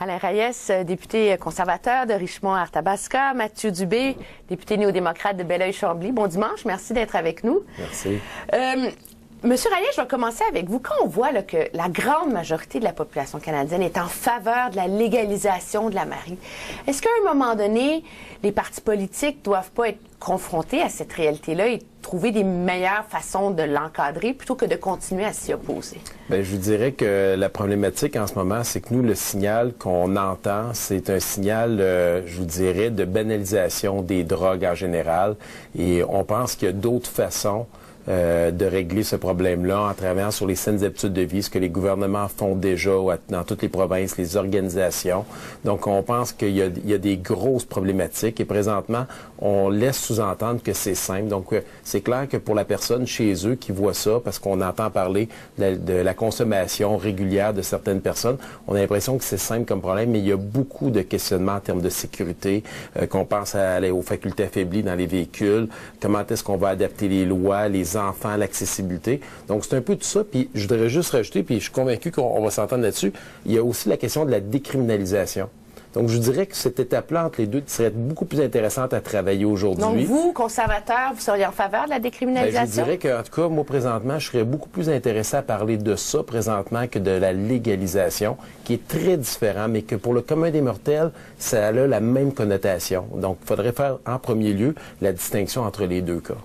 Alain Reyes, député conservateur de Richmond-Arthabasca. Mathieu Dubé, député néo-démocrate de Belleuil-Chambly. Bon dimanche, merci d'être avec nous. Merci. Monsieur Reyes, je vais commencer avec vous. Quand on voit là, que la grande majorité de la population canadienne est en faveur de la légalisation de la marijuana, est-ce qu'à un moment donné, les partis politiques doivent pas être confrontés à cette réalité-là et trouver des meilleures façons de l'encadrer plutôt que de continuer à s'y opposer? Bien, je vous dirais que la problématique en ce moment, c'est que nous, le signal qu'on entend, c'est un signal, je vous dirais, de banalisation des drogues en général. Et on pense qu'il y a d'autres façons de régler ce problème-là en travaillant sur les saines habitudes de vie, ce que les gouvernements font déjà dans toutes les provinces, les organisations. Donc, on pense qu'il y a des grosses problématiques et présentement, on laisse sous-entendre que c'est simple. Donc, c'est clair que pour la personne chez eux qui voit ça, parce qu'on entend parler de la consommation régulière de certaines personnes, on a l'impression que c'est simple comme problème, mais il y a beaucoup de questionnements en termes de sécurité, qu'on pense aux facultés affaiblies dans les véhicules, comment est-ce qu'on va adapter les lois, les enfants, l'accessibilité. Donc, c'est un peu tout ça. Puis, je voudrais juste rajouter, puis je suis convaincu qu'on va s'entendre là-dessus, il y a aussi la question de la décriminalisation. Donc, je dirais que cette étape-là entre les deux serait beaucoup plus intéressante à travailler aujourd'hui. Donc, vous, conservateur, vous seriez en faveur de la décriminalisation? Bien, je dirais qu'en tout cas, moi, présentement, je serais beaucoup plus intéressé à parler de ça présentement que de la légalisation, qui est très différent, mais que pour le commun des mortels, ça a la même connotation. Donc, il faudrait faire en premier lieu la distinction entre les deux cas.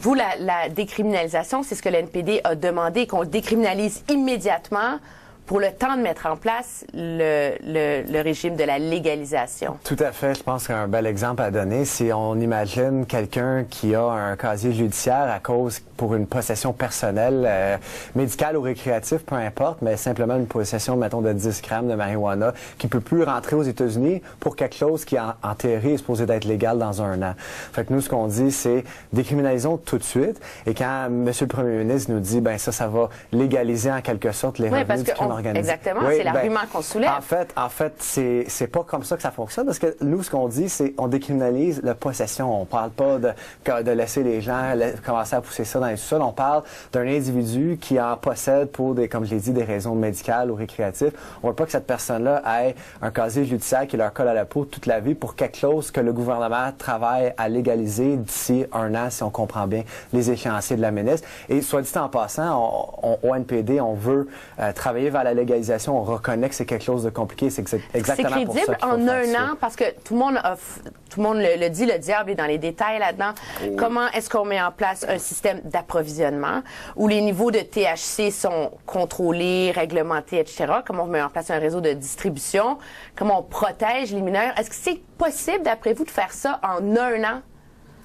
Vous, la décriminalisation, c'est ce que l'NPD a demandé, qu'on décriminalise immédiatement pour le temps de mettre en place le régime de la légalisation. Tout à fait. Je pense qu'un bel exemple à donner, si on imagine quelqu'un qui a un casier judiciaire à cause pour une possession personnelle, médicale ou récréative, peu importe, mais simplement une possession, mettons, de 10 grammes de marijuana, qui peut plus rentrer aux États-Unis pour quelque chose qui, en théorie, est supposé d'être légal dans un an. Fait que nous, ce qu'on dit, c'est décriminalisons tout de suite. Et quand M. le Premier ministre nous dit, ben ça va légaliser en quelque sorte les revenus du crime organisé. Exactement, oui, c'est l'argument qu'on soulève. En fait, c'est pas comme ça que ça fonctionne, parce que nous, ce qu'on dit, c'est on décriminalise la possession. On parle pas de laisser les gens commencer à pousser ça dans les sous-sols. On parle d'un individu qui en possède pour comme je l'ai dit, des raisons médicales ou récréatives. On veut pas que cette personne-là ait un casier judiciaire qui leur colle à la peau toute la vie pour quelque chose que le gouvernement travaille à légaliser d'ici un an, si on comprend bien les échéanciers de la ministre. Et soit dit en passant, au NPD, on veut travailler vers la légalisation. On reconnaît que c'est quelque chose de compliqué. C'est exactement pour ça. C'est crédible en un an, parce que tout le monde le dit, le diable est dans les détails là-dedans. Oui. Comment est-ce qu'on met en place un système d'approvisionnement où les niveaux de THC sont contrôlés, réglementés, etc.? Comment on met en place un réseau de distribution? Comment on protège les mineurs? Est-ce que c'est possible, d'après vous, de faire ça en un an?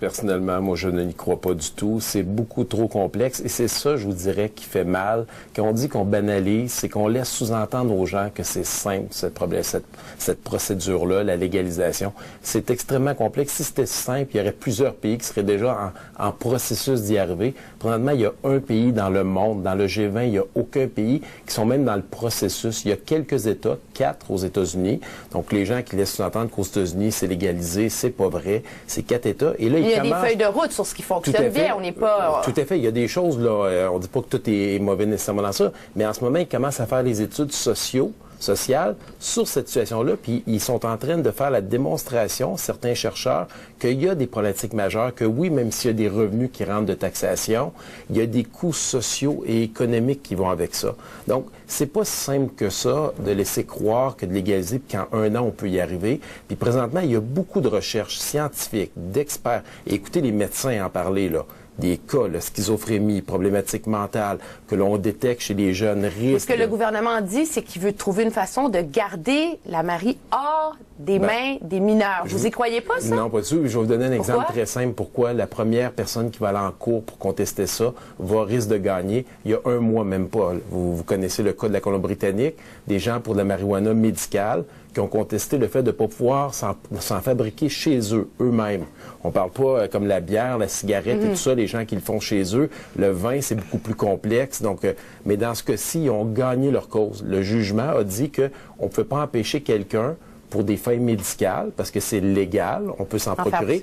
Personnellement, moi, je n'y crois pas du tout. C'est beaucoup trop complexe et c'est ça, je vous dirais, qui fait mal. Quand on dit qu'on banalise, c'est qu'on laisse sous-entendre aux gens que c'est simple, cette procédure-là, la légalisation. C'est extrêmement complexe. Si c'était simple, il y aurait plusieurs pays qui seraient déjà en processus d'y arriver. Présentement, il y a un pays dans le monde, dans le G20, il n'y a aucun pays qui sont même dans le processus. Il y a quelques États, 4 aux États-Unis. Donc, les gens qui laissent sous-entendre qu'aux États-Unis, c'est légalisé, c'est pas vrai. C'est 4 États. Et là, il y a des feuilles de route sur ce qui fonctionne bien. On n'est pas... Tout à fait. Il y a des choses, là, on ne dit pas que tout est mauvais nécessairement dans ça, mais en ce moment, ils commencent à faire les études sociales sur cette situation-là, puis ils sont en train de faire la démonstration, certains chercheurs, qu'il y a des problématiques majeures, que oui, même s'il y a des revenus qui rentrent de taxation, il y a des coûts sociaux et économiques qui vont avec ça. Donc, c'est pas si simple que ça de laisser croire que de légaliser, puis qu'en un an, on peut y arriver. Puis présentement, il y a beaucoup de recherches scientifiques, d'experts. Et écoutez les médecins en parler, là. Des cas, la schizophrénie, problématiques mentales, que l'on détecte chez les jeunes, risques. Ce que le gouvernement dit, c'est qu'il veut trouver une façon de garder la marijuana hors des mains des mineurs. Vous y croyez pas, ça? Non, pas du tout. Je vais vous donner un exemple très simple. Pourquoi la première personne qui va aller en cours pour contester ça risque de gagner. Il y a un mois, même pas. Vous connaissez le cas de la Colombie-Britannique, des gens pour de la marijuana médicale qui ont contesté le fait de ne pas pouvoir s'en fabriquer chez eux, eux-mêmes. On parle pas comme la bière, la cigarette et tout ça, les gens qui le font chez eux. Le vin, c'est beaucoup plus complexe. Donc, mais dans ce cas-ci, ils ont gagné leur cause. Le jugement a dit qu'on ne peut pas empêcher quelqu'un pour des fins médicales, parce que c'est légal, on peut s'en procurer.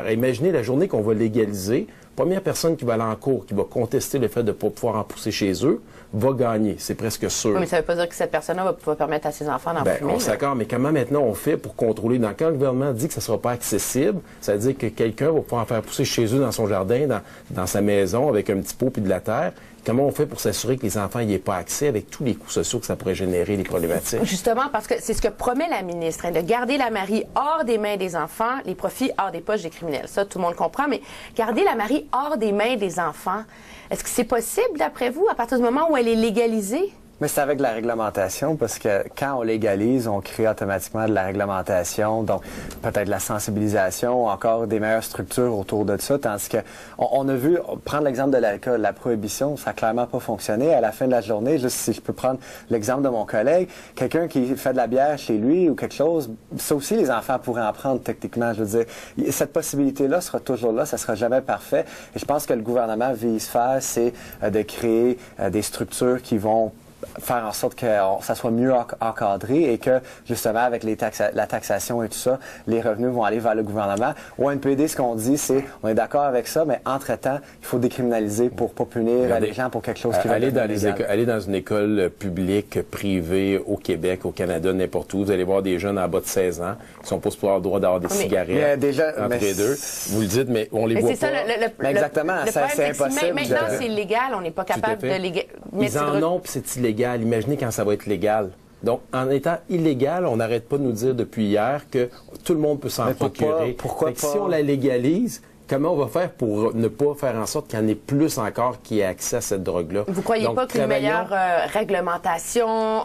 Imaginez la journée qu'on va légaliser, Première personne qui va aller en cours, qui va contester le fait de ne pas pouvoir en pousser chez eux, va gagner. C'est presque sûr. Oui, mais ça ne veut pas dire que cette personne-là va pouvoir permettre à ses enfants d'en fumer. On s'accorde, mais comment maintenant on fait pour contrôler? Quand le gouvernement dit que ça ne sera pas accessible, ça veut dire que quelqu'un va pouvoir en faire pousser chez eux, dans son jardin, dans sa maison, avec un petit pot puis de la terre. Comment on fait pour s'assurer que les enfants n'y aient pas accès avec tous les coûts sociaux que ça pourrait générer, les problématiques? Justement, parce que c'est ce que promet la ministre, de garder la Marie hors des mains des enfants, les profits hors des poches des criminels. Ça, tout le monde comprend, mais garder la Marie hors des mains des enfants, est-ce que c'est possible, d'après vous, à partir du moment où elle est légalisée? Mais c'est avec la réglementation, parce que quand on légalise, on crée automatiquement de la réglementation, donc peut-être de la sensibilisation, encore des meilleures structures autour de ça, tandis que on a vu, prendre l'exemple de l'alcool, la prohibition, ça n'a clairement pas fonctionné. À la fin de la journée, juste si je peux prendre l'exemple de mon collègue, quelqu'un qui fait de la bière chez lui ou quelque chose, ça aussi les enfants pourraient en prendre techniquement, je veux dire. Cette possibilité-là sera toujours là, ça sera jamais parfait. Et je pense que le gouvernement vise faire, c'est de créer des structures qui vont faire en sorte que ça soit mieux encadré et que, justement, avec la taxation et tout ça, les revenus vont aller vers le gouvernement. Au NPD, ce qu'on dit, c'est on est d'accord avec ça, mais entre-temps, il faut décriminaliser pour pas punir les gens pour quelque chose qui va aller dans une école publique, privée, au Québec, au Canada, n'importe où, vous allez voir des jeunes en bas de 16 ans qui sont pas supposés avoir le droit d'avoir des cigarettes entre les deux. Vous le dites, mais on les voit pas. Exactement, c'est impossible. Maintenant, c'est illégal, on n'est pas capable de légaliser. Ils en ont, puis c'est illégal. Imaginez quand ça va être légal. Donc, en étant illégal, on n'arrête pas de nous dire depuis hier que tout le monde peut s'en procurer. Pourquoi pas? Si on la légalise, comment on va faire pour ne pas faire en sorte qu'il y en ait plus encore qui aient accès à cette drogue-là? Vous croyez pas qu'une meilleure réglementation,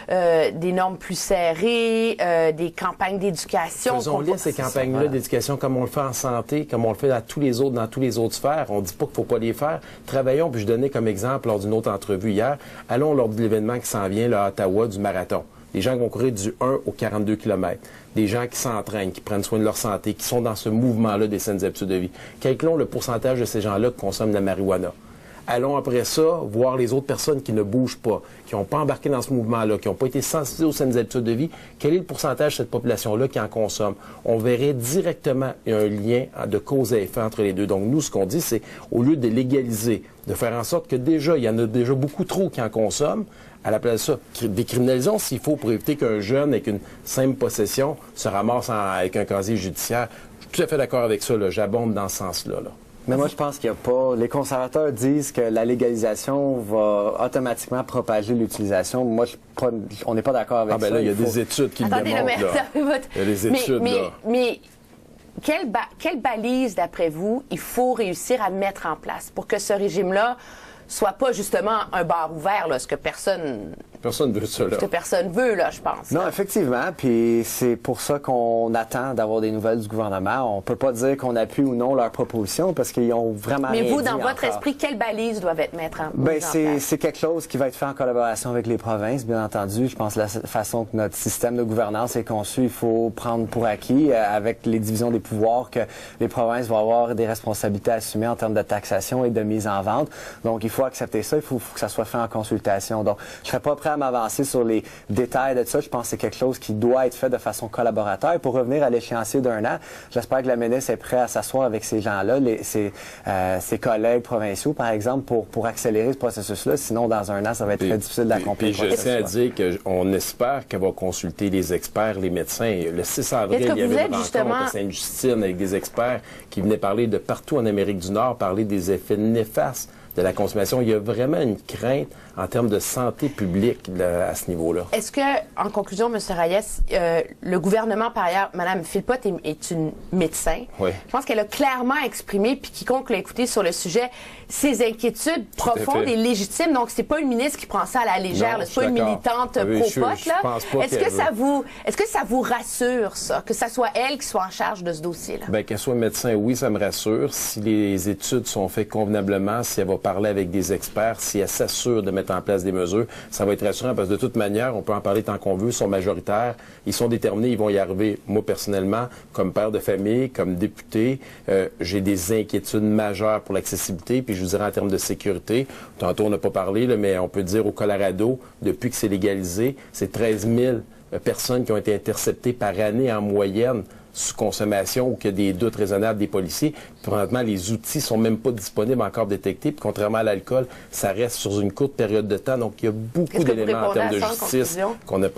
des normes plus serrées, des campagnes d'éducation... Faisons-les, ces campagnes-là d'éducation, comme on le fait en santé, comme on le fait dans tous les autres sphères. On ne dit pas qu'il ne faut pas les faire. Travaillons, puis je donnais comme exemple lors d'une autre entrevue hier, allons lors de l'événement qui s'en vient là, à Ottawa, du marathon. Des gens qui vont courir du 1 au 42 km. Des gens qui s'entraînent, qui prennent soin de leur santé, qui sont dans ce mouvement-là des saines habitudes de vie. Calculons le pourcentage de ces gens-là qui consomment de la marijuana. Allons après ça voir les autres personnes qui ne bougent pas, qui n'ont pas embarqué dans ce mouvement-là, qui n'ont pas été sensibilisées aux saines habitudes de vie. Quel est le pourcentage de cette population-là qui en consomme? On verrait directement un lien de cause à effet entre les deux. Donc nous, ce qu'on dit, c'est au lieu de légaliser, de faire en sorte que déjà, il y en a déjà beaucoup trop qui en consomment, à la place de ça, décriminalisons s'il faut pour éviter qu'un jeune avec une simple possession se ramasse avec un casier judiciaire. Je suis tout à fait d'accord avec ça, là. J'abonde dans ce sens-là. Mais moi, je pense qu'il n'y a pas... Les conservateurs disent que la légalisation va automatiquement propager l'utilisation. Moi, on n'est pas d'accord avec ça. Là, il y a des études qui le démontrent. Il y a des études, mais quelle balise, d'après vous, il faut réussir à mettre en place pour que ce régime-là soit pas justement un bar ouvert, là, ce que personne veut ça, là. Ce que personne veut, là, je pense. Non, effectivement, puis c'est pour ça qu'on attend d'avoir des nouvelles du gouvernement. On peut pas dire qu'on appuie ou non leurs propositions parce qu'ils ont vraiment Mais rien vous, dit dans votre encore. esprit, quelles balises doivent être mises en place? C'est quelque chose qui va être fait en collaboration avec les provinces, bien entendu. Je pense que la façon que notre système de gouvernance est conçu, il faut prendre pour acquis, avec les divisions des pouvoirs, que les provinces vont avoir des responsabilités à assumer en termes de taxation et de mise en vente. Donc, il faut accepter ça, il faut que ça soit fait en consultation. Donc, je serais pas prêt à m'avancer sur les détails de ça. Je pense que c'est quelque chose qui doit être fait de façon collaborateur. Et pour revenir à l'échéancier d'1 an, j'espère que la ministre est prête à s'asseoir avec ces gens-là, ses collègues provinciaux, par exemple, pour accélérer ce processus-là. Sinon, dans 1 an, ça va être très difficile d'accomplir. Puis je tiens à dire qu'on espère qu'elle va consulter les experts, les médecins. Le 6 avril, il y avait une rencontre à Sainte-Justine avec des experts qui venaient parler de partout en Amérique du Nord, parler des effets néfastes de la consommation. Il y a vraiment une crainte en termes de santé publique là, à ce niveau-là. Est-ce que, en conclusion, M. Reyes, le gouvernement, par ailleurs, Mme Philpott est une médecin. Oui. Je pense qu'elle a clairement exprimé, puis quiconque l'a écouté sur le sujet, ses inquiétudes profondes et légitimes. Donc, c'est pas une ministre qui prend ça à la légère. C'est pas une militante pro-pot, là. Est-ce que ça vous rassure, ça, que ça soit elle qui soit en charge de ce dossier-là? Bien, qu'elle soit médecin, oui, ça me rassure. Si les études sont faites convenablement, si elle va parler avec des experts, si elle s'assure de mettre en place des mesures, ça va être rassurant parce que de toute manière, on peut en parler tant qu'on veut, ils sont majoritaires, ils sont déterminés, ils vont y arriver. Moi, personnellement, comme père de famille, comme député, j'ai des inquiétudes majeures pour l'accessibilité, puis je vous dirais en termes de sécurité. Tantôt, on n'a pas parlé, là, mais on peut dire au Colorado, depuis que c'est légalisé, c'est 13 000 personnes qui ont été interceptées par année en moyenne sous-consommation ou qu'il y a des doutes raisonnables des policiers. Puis, présentement, les outils sont même pas disponibles encore détectés. Puis, contrairement à l'alcool, ça reste sur une courte période de temps. Donc, il y a beaucoup d'éléments en termes de justice qu'on a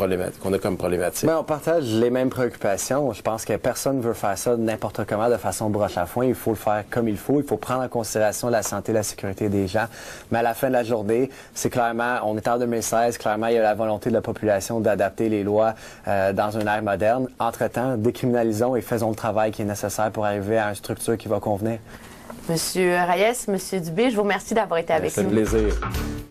comme problématique. Mais on partage les mêmes préoccupations. Je pense que personne ne veut faire ça n'importe comment, de façon broche à foin. Il faut le faire comme il faut. Il faut prendre en considération la santé et la sécurité des gens. Mais à la fin de la journée, c'est clairement, on est en 2016, clairement, il y a la volonté de la population d'adapter les lois dans une ère moderne. Entre-temps, décriminalisons et faisons le travail qui est nécessaire pour arriver à une structure qui va convenir. Monsieur Reyes, Monsieur Dubé, je vous remercie d'avoir été avec nous. C'est un plaisir.